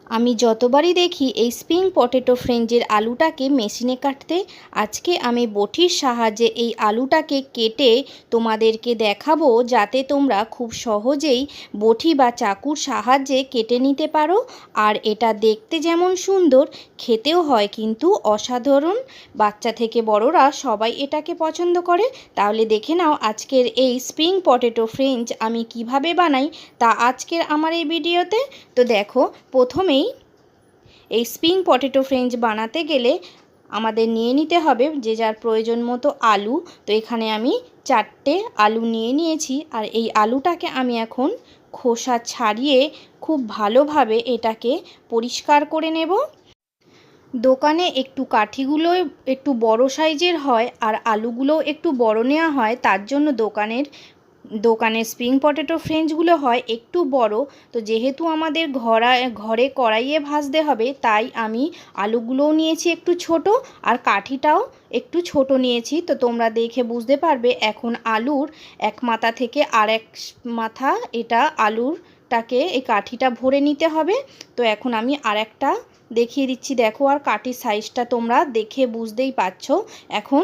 আমি যতবারই দেখি এই স্প্রিং পটেটো ফ্রেঞ্চের আলুটাকে মেশিনে কাটতে, আজকে আমি বটির সাহায্যে এই আলুটাকে কেটে তোমাদেরকে দেখাবো, যাতে তোমরা খুব সহজেই বটি বা চাকুর সাহায্যে কেটে নিতে পারো। আর এটা দেখতে যেমন সুন্দর, খেতেও হয় কিন্তু অসাধারণ। বাচ্চা থেকে বড়রা সবাই এটাকে পছন্দ করে। তাহলে দেখে নাও আজকের এই স্প্রিং পটেটো ফ্রেঞ্চ আমি কিভাবে বানাই, তা আজকের আমার এই ভিডিওতে। তো দেখো, প্রথমেই এই স্প্রিং পটেটো ফ্রেঞ্চ বানাতে গেলে আমাদের নিয়ে নিতে হবে যে যার প্রয়োজন মতো আলু। তো এখানে আমি 4টে আলু নিয়ে নিয়েছি, আর এই আলুটাকে আমি এখন খোসা ছাড়িয়ে খুব ভালোভাবে এটাকে পরিষ্কার করে নেব। দোকানে একটু কাঠিগুলো একটু বড় সাইজের হয় আর আলুগুলোও একটু বড় নেওয়া হয়, তার জন্য দোকানের স্প্রিং পটেটো ফ্রেঞ্চগুলো হয় একটু বড়। তো যেহেতু আমাদের ঘরে কড়াইয়ে ভাজতে হবে, তাই আমি আলুগুলোও নিয়েছি একটু ছোট, আর কাঠিটাও একটু ছোট নিয়েছি। তো তোমরা দেখে বুঝতে পারবে এখন আলুর এক মাথা থেকে আর এক মাথা এটা আলুরটাকে এই কাঠিটা ভরে নিতে হবে। তো এখন আমি আর একটা দেখিয়ে দিচ্ছি, দেখো, আর কাঠির সাইজটা তোমরা দেখে বুঝতেই পারছো। এখন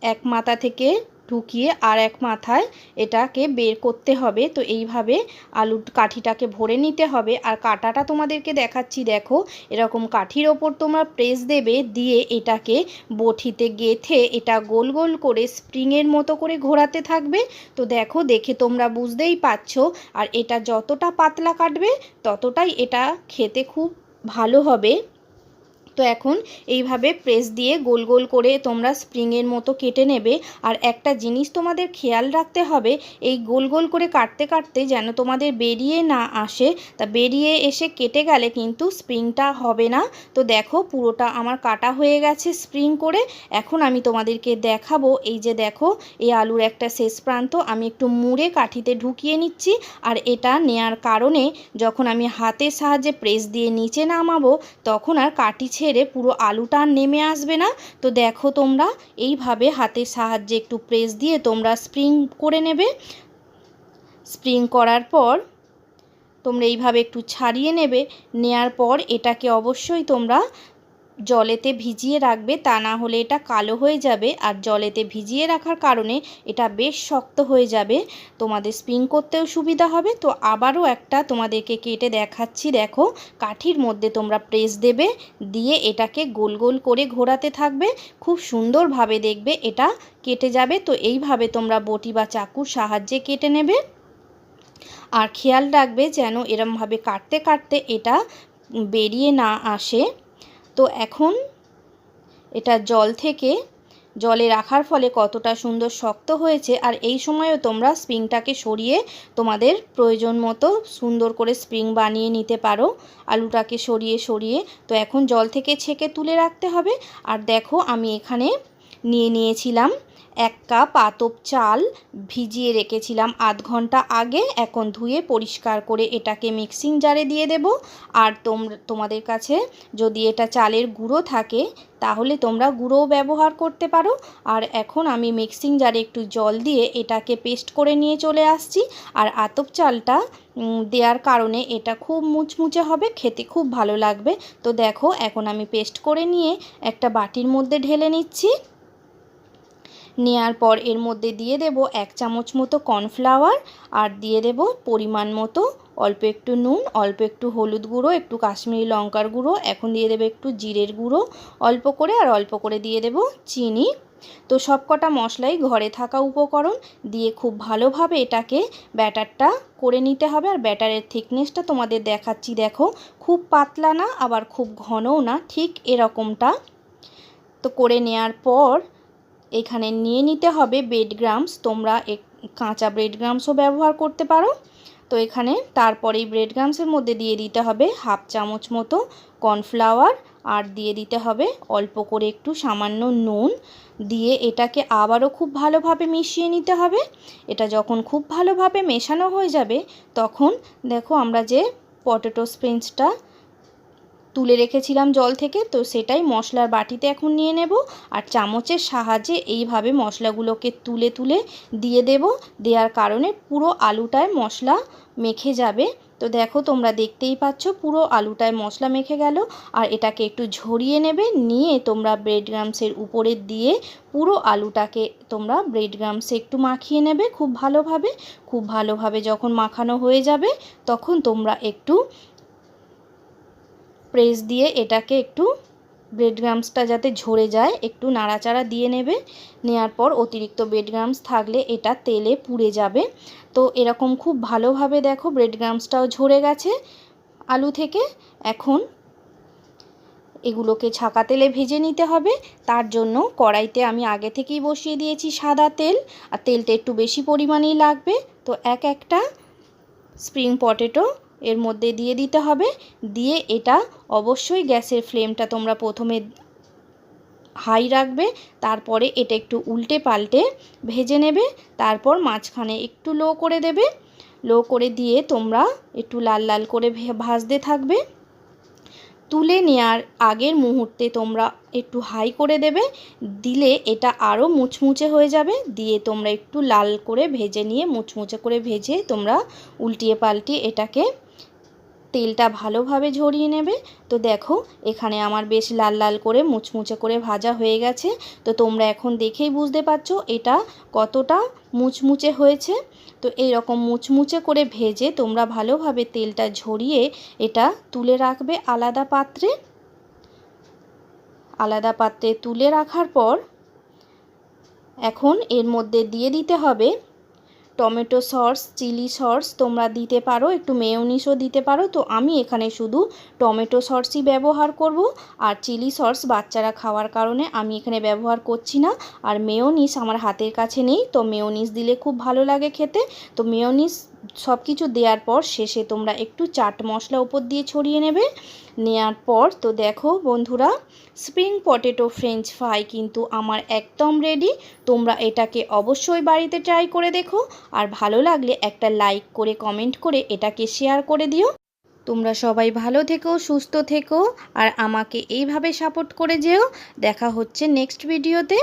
এক মাথা থেকে ঢুকিয়ে আর এক মাথায় এটাকে বের করতে হবে। তো এইভাবে আলুর কাঠিটাকে ভরে নিতে হবে। আর কাটাটা তোমাদেরকে দেখাচ্ছি, দেখো, এরকম কাঠির ওপর তোমরা প্রেস দেবে, দিয়ে এটাকে বটিতে গেঁথে এটা গোল গোল করে স্প্রিংয়ের মতো করে ঘোরাতে থাকবে। তো দেখো, দেখে তোমরা বুঝতেই পারছো। আর এটা যতটা পাতলা কাটবে ততটাই এটা খেতে খুব ভালো হবে। তো এখন এইভাবে প্রেস দিয়ে গোল গোল করে তোমরা স্প্রিংয়ের মতো কেটে নেবে। আর একটা জিনিস তোমাদের খেয়াল রাখতে হবে, এই গোল গোল করে কাটতে কাটতে যেন তোমাদের বেরিয়ে না আসে। তা বেরিয়ে এসে কেটে গেলে কিন্তু স্প্রিংটা হবে না। তো দেখো, পুরোটা আমার কাটা হয়ে গেছে স্প্রিং করে। এখন আমি তোমাদেরকে দেখাবো, এই যে দেখো, এই আলুর একটা শেষ প্রান্ত আমি একটু মুড়ে কাঠিতে ঢুকিয়ে নিচ্ছি। আর এটা নেয়ার কারণে যখন আমি হাতের সাহায্যে প্রেস দিয়ে নিচে নামাবো, তখন আর কাঠি ছেড়ে পুরো আলুটা নেমে আসবে না। তো দেখো, তোমরা এইভাবে হাতের সাহায্যে একটু প্রেস দিয়ে তোমরা স্প্রিং করে নেবে। স্প্রিং করার পর তোমরা এইভাবে একটু ছাড়িয়ে নেবে। নেয়ার পর এটাকে অবশ্যই তোমরা জলেতে ভিজিয়ে রাখবে, তা না হলে এটা কালো হয়ে যাবে। আর জলেতে ভিজিয়ে রাখার কারণে এটা বেশ শক্ত হয়ে যাবে, তোমাদের স্প্রিং করতেও সুবিধা হবে। তো আবারও একটা তোমাদেরকে কেটে দেখাচ্ছি, দেখো, কাঠির মধ্যে তোমরা প্রেস দেবে, দিয়ে এটাকে গোল গোল করে ঘোরাতে থাকবে। খুব সুন্দরভাবে দেখবে এটা কেটে যাবে। তো এইভাবে তোমরা বটি বা চাকুর সাহায্যে কেটে নেবে। আর খেয়াল রাখবে যেন এরমভাবে কাটতে কাটতে এটা বেরিয়ে না আসে। তো এখন এটা জলে রাখার ফলে কতটা সুন্দর শক্ত হয়েছে। আর এই সময়ও তোমরা স্প্রিংটাকে সরিয়ে তোমাদের প্রয়োজন মতো সুন্দর করে স্প্রিং বানিয়ে নিতে পারো, আলুটাকে সরিয়ে সরিয়ে। তো এখন জল থেকে ছেঁকে তুলে রাখতে হবে। আর দেখো, আমি এখানে নিয়েছিলাম 1 কাপ আতপ চাল, ভিজিয়ে রেখেছিলাম আধ ঘন্টা আগে। এখন ধুয়ে পরিষ্কার করে এটাকে মিক্সিং জারে দিয়ে দেব। আর তোমাদের কাছে যদি এটা চালের গুঁড়ো থাকে তাহলে তোমরা গুঁড়োও ব্যবহার করতে পারো। আর এখন আমি মিক্সিং জারে একটু জল দিয়ে এটাকে পেস্ট করে নিয়ে চলে আসছি। আর আতপ চালটা দেওয়ার কারণে এটা খুব মুচমুচে হবে, খেতে খুব ভালো লাগবে। তো দেখো, এখন আমি পেস্ট করে নিয়ে একটা বাটির মধ্যে ঢেলে নিচ্ছি। নেয়ার পর এর মধ্যে দিয়ে দেব 1 চামচ মতো কর্নফ্লাওয়ার, আর দিয়ে দেব পরিমাণ মতো অল্প একটু নুন, অল্প একটু হলুদ গুঁড়ো, একটু কাশ্মীরি লঙ্কার গুঁড়ো, এখন দিয়ে দেব একটু জিরের গুঁড়ো অল্প করে, আর অল্প করে দিয়ে দেব চিনি। তো সবকটা মশলাই ঘরে থাকা উপকরণ দিয়ে খুব ভালোভাবে এটাকে ব্যাটারটা করে নিতে হবে। আর ব্যাটারের থিকনেসটা তোমাদের দেখাচ্ছি, দেখো, খুব পাতলা না আবার খুব ঘনও না, ঠিক এরকমটা। তো করে নেওয়ার পর এখানে নিয়ে নিতে হবে ব্রেড ক্রাম্বস, তোমরা কাঁচা ব্রেড ক্রাম্বসও ব্যবহার করতে পারো। তো এখানে তারপরে এই ব্রেড ক্রাম্বসের মধ্যে দিয়ে দিতে হবে 1/2 চামচ মতো কর্নফ্লাওয়ার, আর দিয়ে দিতে হবে অল্প করে একটু সামান্য নুন, দিয়ে এটাকে আবারও খুব ভালোভাবে মিশিয়ে নিতে হবে। এটা যখন খুব ভালোভাবে মেশানো হয়ে যাবে, তখন দেখো আমরা যে পটেটো ফ্রেঞ্চটা তুলে রেখেছিলাম জল থেকে, তো সেটাই মশলার বাটিতে এখন নিয়ে নেব। আর চামচের সাহায্যে এইভাবে মশলাগুলোকে তুলে তুলে দিয়ে দেব। দেওয়ার কারণে পুরো আলুটায় মশলা মেখে যাবে। তো দেখো তোমরা দেখতেই পাচ্ছ পুরো আলুটায় মশলা মেখে গেল। আর এটাকে একটু ঝরিয়ে নেবে, নিয়ে তোমরা ব্রেড ক্রাম্বসের উপরে দিয়ে পুরো আলুটাকে তোমরা ব্রেড ক্রাম্বসে একটু মাখিয়ে নেবে খুব ভালোভাবে। খুব ভালোভাবে যখন মাখানো হয়ে যাবে তখন তোমরা একটু প্রেস দিয়ে এটাকে একটু ব্রেড ক্রাম্বসটা যাতে ঝরে যায় একটু নাড়াচাড়া দিয়ে নেবে। নেওয়ার পর অতিরিক্ত ব্রেড ক্রাম্বস থাকলে এটা তেলে পুড়ে যাবে। তো এরকম খুব ভালোভাবে দেখো ব্রেড ক্রাম্বসটাও ঝরে গেছে আলু থেকে। এখন এগুলোকে ছাকা তেলে ভেজে নিতে হবে। তার জন্য কড়াইতে আমি আগে থেকেই বসিয়ে দিয়েছি সাদা তেল, আর তেলটা একটু বেশি পরিমাণেই লাগবে। তো একটা স্প্রিং পটেটো এর মধ্যে দিয়ে দিতে হবে। দিয়ে এটা অবশ্যই গ্যাসের ফ্লেমটা তোমরা প্রথমে হাই রাখবে, তারপরে এটা একটু উল্টে পাল্টে ভেজে নেবে। তারপর মাঝখানে একটু লো করে দেবে। লো করে দিয়ে তোমরা একটু লাল লাল করে ভাজতে থাকবে। তুলে নেওয়ার আগের মুহূর্তে তোমরা একটু হাই করে দেবে, দিলে এটা আরও মুচমুচে হয়ে যাবে। দিয়ে তোমরা একটু লাল করে ভেজে নিয়ে মুচমুচে করে ভেজে তোমরা উল্টিয়ে পাল্টিয়ে এটাকে তেলটা ভালোভাবে ঝরিয়ে নেবে। তো দেখো এখানে আমার বেশ লাল লাল করে মুচমুচে করে ভাজা হয়ে গেছে। তো তোমরা এখন দেখেই বুঝতে পারছো এটা কতটা মুচমুচে হয়েছে। তো এই রকম মুচমুচে করে ভেজে তোমরা ভালোভাবে তেলটা ঝরিয়ে এটা তুলে রাখবে আলাদা পাত্রে। আলাদা পাত্রে তুলে রাখার পর এখন এর মধ্যে দিয়ে দিতে হবে টমেটো সস, চিলি সস তোমরা দিতে পারো, একটু মেয়োনিজও দিতে পারো। তো আমি এখানে শুধু টমেটো সসই ব্যবহার করব, আর চিলি সস বাচ্চারা খাওয়ার কারণে আমি এখানে ব্যবহার করছি না। আর মেয়োনিজ আমার হাতের কাছে নেই, তো মেয়োনিজ দিলে খুব ভালো লাগে খেতে। তো মেয়োনিজ সব কিছু দেওয়ার পর শেষে তোমরা একটু চাট মশলা উপর দিয়ে ছড়িয়ে নেবে। নেওয়ার পর তো দেখো বন্ধুরা, স্প্রিং পটেটো ফ্রেঞ্চ ফ্রাই কিন্তু আমার একদম রেডি। তোমরা এটাকে অবশ্যই বাড়িতে ট্রাই করে দেখো, আর ভালো লাগলে একটা লাইক করে কমেন্ট করে এটাকে শেয়ার করে দিও। তোমরা সবাই ভালো থেকো, সুস্থ থেকো, আর আমাকে এইভাবে সাপোর্ট করে যেও। দেখা হচ্ছে নেক্সট ভিডিওতে।